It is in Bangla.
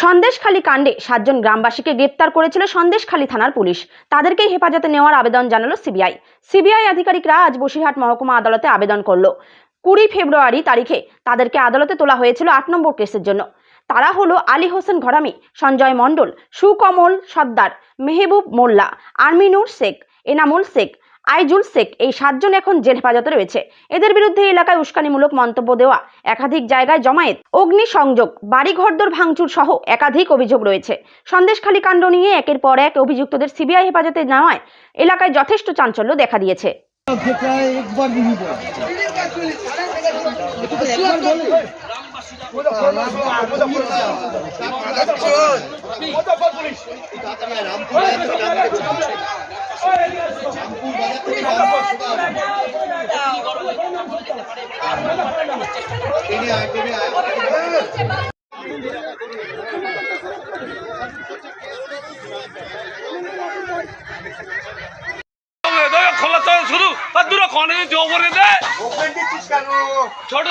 সন্দেশখালী কাণ্ডে 7 জন গ্রামবাসীকে গ্রেপ্তার করেছিল সন্দেশখালী থানার পুলিশ। তাদেরকেই হেফাজতে নেওয়ার আবেদন জানালো সিবিআই আধিকারিকরা আজ বসিরহাট মহকুমা আদালতে আবেদন করলো। 20 ফেব্রুয়ারি তারিখে তাদেরকে আদালতে তোলা হয়েছিল 8 নম্বর কেসের জন্য। তারা হলো আলী হোসেন ঘরামি, সঞ্জয় মণ্ডল, সুকমল সর্দার, মেহবুব মোল্লা, আরমিনুর শেখ, এনামুল শেখ, আইজুল শেখ। এই 7 জন এখন জেল হেফাজতে রয়েছে। এদের বিরুদ্ধে এলাকায় উস্কানিমূলক মন্তব্য দেওয়া, একাধিক জায়গায় জমায়েত, অগ্নিসংযোগ, বাড়িঘরদোর ভাঙচুর সহ একাধিক অভিযোগ রয়েছে। সন্দেশখালী কাণ্ড নিয়ে একের পর এক অভিযুক্তদের সিবিআই হেফাজতে নেওয়ায় এলাকায় যথেষ্ট চাঞ্চল্য দেখা দিয়েছে। শুধু দূরে কনে জোরে দে ছোট